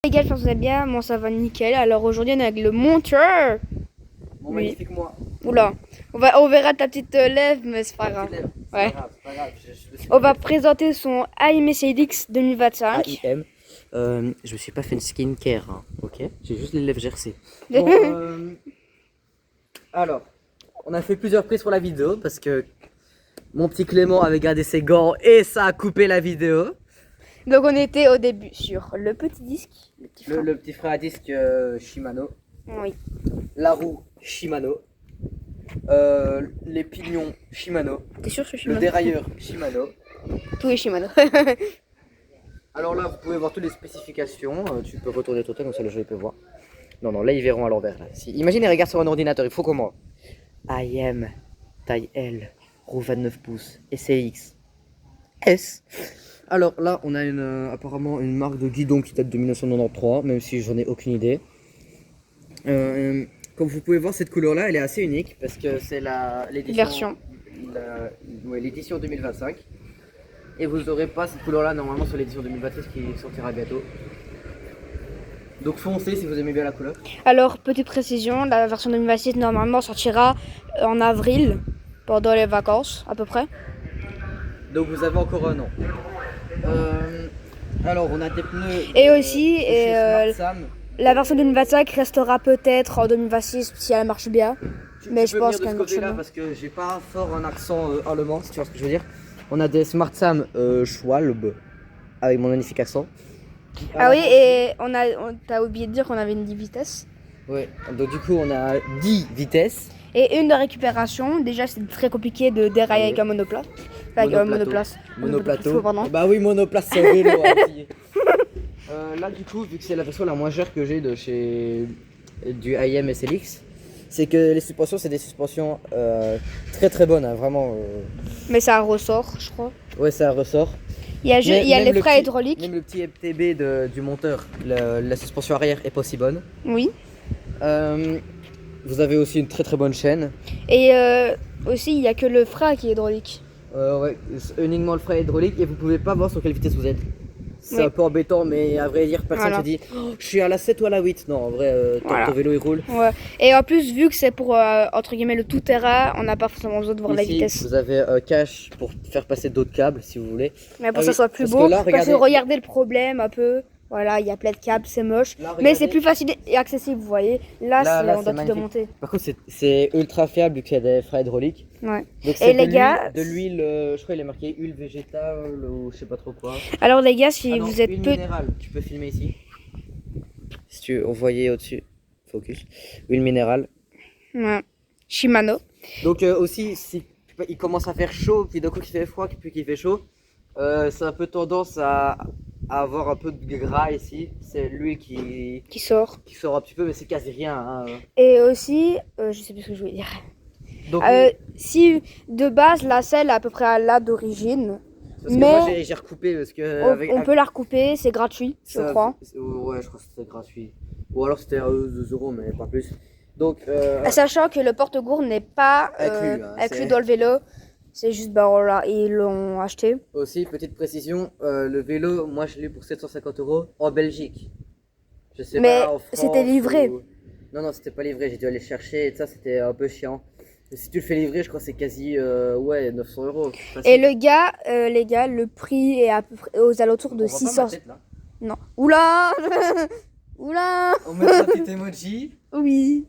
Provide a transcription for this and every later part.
Les gars, je pense que vous allez bien, moi ça va nickel. Alors aujourd'hui on est avec le monteur. Bon, Oui. magnifique moi. Oula, on verra ta petite lèvre, mais c'est pas grave. Ouais. C'est pas grave. On va présenter son AIM SLX 2025. AIM. Je me suis pas fait une skincare, hein, ok? J'ai juste les lèvres gercées. Bon, alors, on a fait plusieurs prises pour la vidéo parce que mon petit Clément avait gardé ses gants et ça a coupé la vidéo. Donc on était au début sur le petit disque, Le petit frein à disque Shimano, Oui. la roue Shimano, les pignons Shimano, T'es sûr que c'est le Shimano? dérailleur Shimano. Tout est Shimano. Alors là, vous pouvez voir toutes les spécifications. Tu peux retourner total, comme ça le jeu peut voir. Non, là, ils verront à l'envers. Si. Imagine, ils regardent sur un ordinateur. Il faut comment? IM, taille L, roue 29 pouces, SAX, S. Alors là, on a apparemment une marque de guidon qui date de 1993, même si j'en ai aucune idée. Comme vous pouvez voir, cette couleur-là, elle est assez unique parce que c'est l'édition l'édition 2025. Et vous n'aurez pas cette couleur-là normalement sur l'édition 2026 qui sortira bientôt. Donc foncez si vous aimez bien la couleur. Alors, petite précision, la version 2026 normalement sortira en avril, pendant les vacances à peu près. Donc vous avez encore un an. Alors on a des pneus. Et aussi, de chez Smart Sam. la version 2025 restera peut-être en 2026 si elle marche bien. Mais je pense qu'elle marche bien. Parce que j'ai pas fort un accent allemand, si tu vois ce que je veux dire. On a des Smart Sam Schwalbe avec mon magnifique accent. Ah oui, et t'as oublié de dire qu'on avait une 10 vitesses. Ouais, donc du coup on a 10 vitesses. Et une de récupération. Déjà, c'est très compliqué de dérailler avec un monoplace. Avec un Monoplateau. pardon. Bah oui, monoplace, c'est un vélo. Là, du coup, vu que c'est la version la moins chère que j'ai de chez du IM SLX, c'est que les suspensions, c'est des suspensions très très bonnes, hein, vraiment. Mais ça ressort, je crois. Ouais, ça ressort. Il y a les freins hydrauliques. Même le petit MTB du monteur, la suspension arrière est pas aussi bonne. Oui. Vous avez aussi une très très bonne chaîne. Et aussi, il n'y a que le frein qui est hydraulique. Ouais, uniquement le frein hydraulique et vous pouvez pas voir sur quelle vitesse vous êtes. C'est un peu embêtant, mais à vrai dire, personne se dit oh, je suis à la 7 ou à la 8. Non, en vrai, ton vélo il roule. Ouais. Et en plus, vu que c'est pour entre guillemets le tout terrain, on n'a pas forcément besoin de voir la vitesse. Vous avez un cache pour faire passer d'autres câbles si vous voulez. Mais pour que ça soit plus beau, parce que regardez le problème un peu. Voilà, il y a plein de câbles, c'est moche. Là, mais c'est plus facile et accessible, vous voyez. Là on doit tout démonter. Par contre, c'est ultra fiable vu qu'il y a des freins hydrauliques. Ouais. Donc, et les gars, de l'huile, je crois il est marqué huile végétale ou je sais pas trop quoi. Alors les gars, si vous êtes huile minérale, tu peux filmer ici. Si tu voyez au-dessus, focus. Huile minérale. Ouais. Shimano. Donc aussi, si il commence à faire chaud, puis d'un coup il fait froid, puis qu'il fait chaud, c'est un peu tendance à avoir un peu de gras ici. C'est l'huile qui sort un petit peu, mais c'est quasi rien. Hein. Et aussi, je sais plus ce que je voulais dire. Donc, si de base la selle est à peu près là d'origine, mais moi j'ai recoupé parce que on peut la recouper, c'est gratuit, je crois. Ouais, je crois que c'était gratuit. Ou alors c'était 2 euros, mais pas plus. Donc, sachant que le porte-gourde n'est pas inclus dans le vélo, c'est juste voilà, ils l'ont acheté. Aussi, petite précision, le vélo, moi je l'ai eu pour 750 euros en Belgique. Je sais mais pas, en France, c'était livré. Non, c'était pas livré, j'ai dû aller chercher et ça, c'était un peu chiant. Et si tu le fais livrer, je crois que c'est quasi 900 euros. Et les gars, le prix est à peu près aux alentours de 600. Tête, là. Non. Oula. Oula. On met un petit emoji. Oui.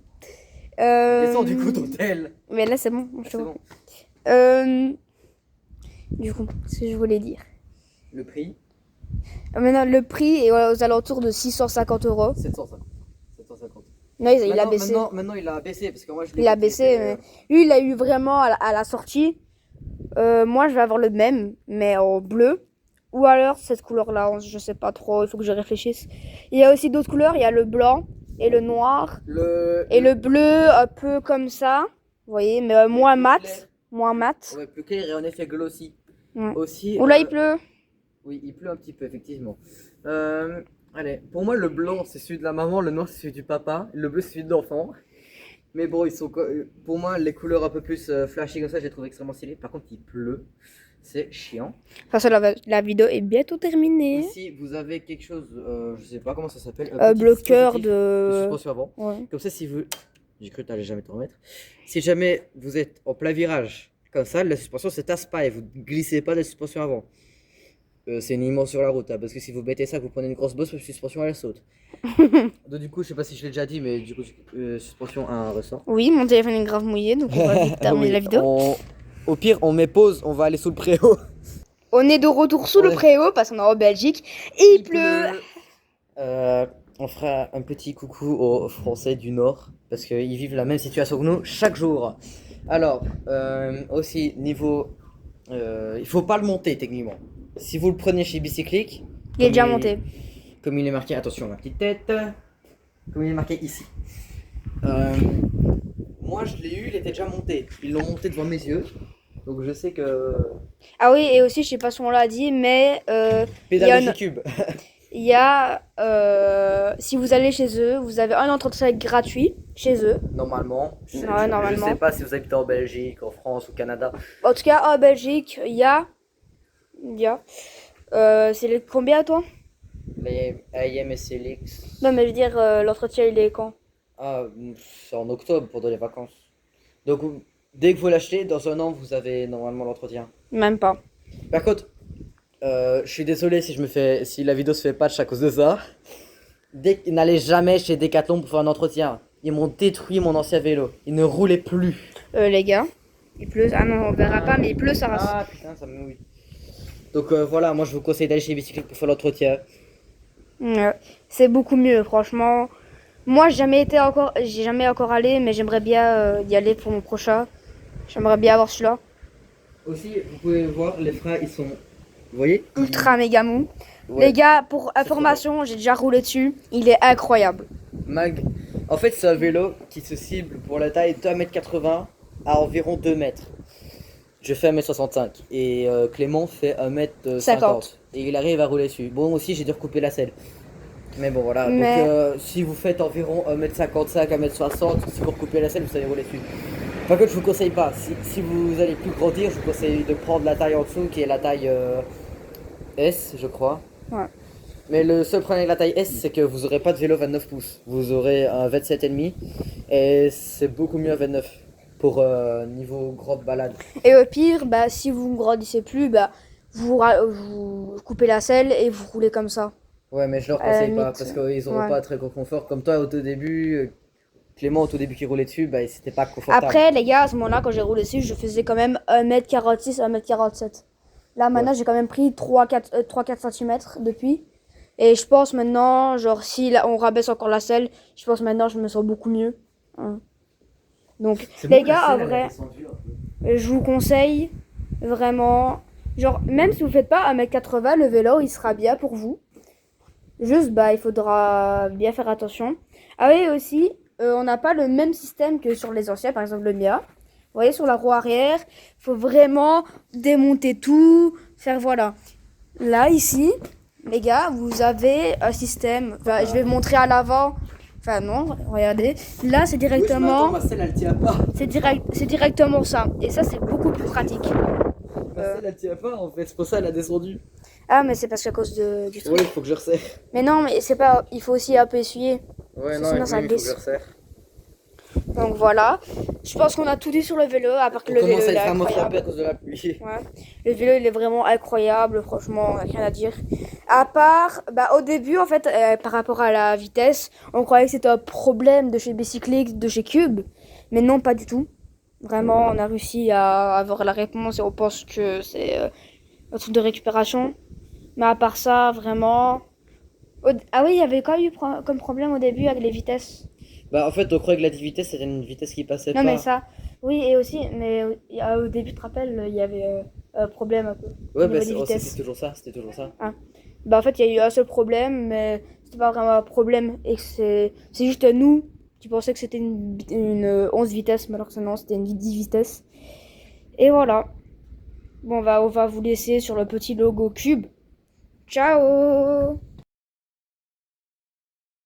Descends du coup d'hôtel. Mais là c'est bon. C'est bon. Du coup, ce que je voulais dire. Le prix. Maintenant, le prix est aux alentours de 650 euros. 750. Non, il a baissé. Maintenant, il a baissé parce que moi je l'ai. Il a baissé. Mais... Lui, il a eu vraiment à la sortie. Moi, je vais avoir le même, mais en bleu. Ou alors cette couleur-là, je sais pas trop. Il faut que je réfléchisse. Il y a aussi d'autres couleurs. Il y a le blanc et le noir. Et le bleu, un peu comme ça. Vous voyez, mais moins mat. Moins mat. Ouais, plus clair et en effet glossy. Ouais. Aussi. Là, il pleut. Oui, il pleut un petit peu, effectivement. Allez, pour moi, le blanc, c'est celui de la maman, le noir, c'est celui du papa, le bleu, c'est celui de l'enfant. Mais bon, pour moi, les couleurs un peu plus flashy comme ça, j'ai trouvé extrêmement stylé. Par contre, il pleut. c'est chiant. Enfin, ça, la vidéo est bientôt terminée. Ici, vous avez quelque chose, je sais pas comment ça s'appelle, Bloqueur dispositif de... suspension avant. Ouais. Comme ça, si vous... J'ai cru que t'allais jamais te remettre. Si jamais vous êtes en plein virage, comme ça, la suspension se tasse pas et vous glissez pas de la suspension avant. C'est uniquement sur la route, hein, parce que si vous mettez ça, que vous prenez une grosse bosse, la suspension elle saute. Donc du coup, je sais pas si je l'ai déjà dit, mais du coup, suspension à un ressort. Oui, mon téléphone est grave mouillé, donc on va vite terminer Oui, la vidéo. Au pire, on met pause, on va aller sous le préau. On est de retour sous le préau parce qu'on est en Belgique et il pleut. On fera un petit coucou aux Français du Nord parce qu'ils vivent la même situation que nous chaque jour. Alors, aussi niveau, il faut pas le monter techniquement. Si vous le prenez chez Bicyclic, Il est déjà monté. comme il est marqué, attention ma petite tête, comme il est marqué ici. Moi je l'ai eu, il était déjà monté. Ils l'ont monté devant mes yeux, donc je sais que. Ah oui, et aussi, je sais pas si on l'a dit, mais Pédale Cube. il y a, si vous allez chez eux, vous avez un entretien gratuit chez eux. Normalement. Normalement. Je sais pas si vous habitez en Belgique, en France ou Canada. En tout cas, en Belgique, il y a. C'est combien toi? Les AM et Celix. Non, mais je veux dire, l'entretien, il est quand? Ah, c'est en octobre pendant les vacances. Donc, dès que vous l'achetez, dans un an, vous avez normalement l'entretien. Même pas. Par contre, je suis désolé si la vidéo se fait patch à cause de ça. N'allez jamais chez Decathlon pour faire un entretien. Ils m'ont détruit mon ancien vélo. Il ne roulait plus. Les gars, il pleut. Ah non, on verra pas, mais il pleut, ça rase. Ah putain, ça me mouille. Donc voilà, moi je vous conseille d'aller chez Bicyclic pour faire l'entretien. C'est beaucoup mieux, franchement. Moi, j'ai jamais encore allé, mais j'aimerais bien y aller pour mon prochain. J'aimerais bien avoir celui-là. Aussi, vous pouvez voir, les freins, ils sont, vous voyez, Ultra méga mou. Ouais. Les gars, pour information, j'ai déjà roulé dessus. Il est incroyable. En fait, c'est un vélo qui se cible pour la taille de 1m80 à environ 2 mètres. Je fais 1m65 et Clément fait 1m50. 50. Et il arrive à rouler dessus. Bon, aussi, j'ai dû recouper la selle. Mais bon, voilà. Mais... Donc, si vous faites environ 1m55, 1m60, si vous recoupez la selle, vous savez rouler dessus. Par contre, je vous conseille pas. Si vous allez plus grandir, je vous conseille de prendre la taille en dessous, qui est la taille S, je crois. Ouais. Mais le seul problème avec la taille S, c'est que vous aurez pas de vélo 29 pouces. Vous aurez un 27,5 et c'est beaucoup mieux à 29 pour niveau grande balade. Et au pire, bah, si vous ne grandissez plus, bah, vous coupez la selle et vous roulez comme ça. Ouais, mais je leur conseille pas limite, parce qu'ils auront ouais. pas très gros confort. Comme toi au tout début, Clément au tout début qui roulait dessus, bah c'était pas confortable. Après, les gars, à ce moment-là, quand j'ai roulé dessus, je faisais quand même 1m46, 1m47. Là, maintenant, j'ai quand même pris 3-4 cm depuis. Et je pense maintenant, genre, si là, on rabaisse encore la selle, je pense maintenant, je me sens beaucoup mieux. Hein. Donc, les gars, en vrai, je vous conseille vraiment, genre, même si vous faites pas 1m80, le vélo, il sera bien pour vous. Juste, bah, il faudra bien faire attention. Ah oui, aussi, on n'a pas le même système que sur les anciens, par exemple le mien. Vous voyez, sur la roue arrière, il faut vraiment démonter tout, faire voilà. Là, ici, les gars, vous avez un système. Enfin, je vais vous montrer à l'avant. Enfin, non, regardez. Là, c'est directement. Oui, ma selle, elle tient pas. C'est directement ça. Et ça, c'est beaucoup plus pratique. Ma selle, elle tient pas en fait, c'est pour ça elle a descendu. Ah, mais c'est parce qu'à cause du truc. Oui, il faut que je resserre. Mais non, mais c'est pas. Il faut aussi un peu essuyer. Ouais, Sinon, non, ça il faut que glisse. je resserre. Donc voilà, je pense qu'on a tout dit sur le vélo, à part que le vélo commence à il est être un peu incroyable. à cause de la pluie. Ouais. Le vélo il est vraiment incroyable, franchement, rien à dire. À part, bah au début en fait, par rapport à la vitesse, on croyait que c'était un problème de chez Bicyclic, de chez Cube, mais non pas du tout. Vraiment, on a réussi à avoir la réponse et on pense que c'est un truc de récupération. Mais à part ça, vraiment... Ah oui, il y avait quoi eu comme problème au début avec les vitesses? Bah en fait on croyait que la vitesse c'était une vitesse qui passait Non pas. mais ça, oui et aussi, mais au début tu te rappelles, il y avait un problème un peu. Ouais, au bah niveau des vitesses. c'était toujours ça. Ah. Bah en fait il y a eu un seul problème, mais c'était pas vraiment un problème et que c'est juste nous qui pensaient que c'était une 11 vitesses, mais alors que non, c'était une 10 vitesses. Et voilà. Bon on va vous laisser sur le petit logo Cube. Ciao.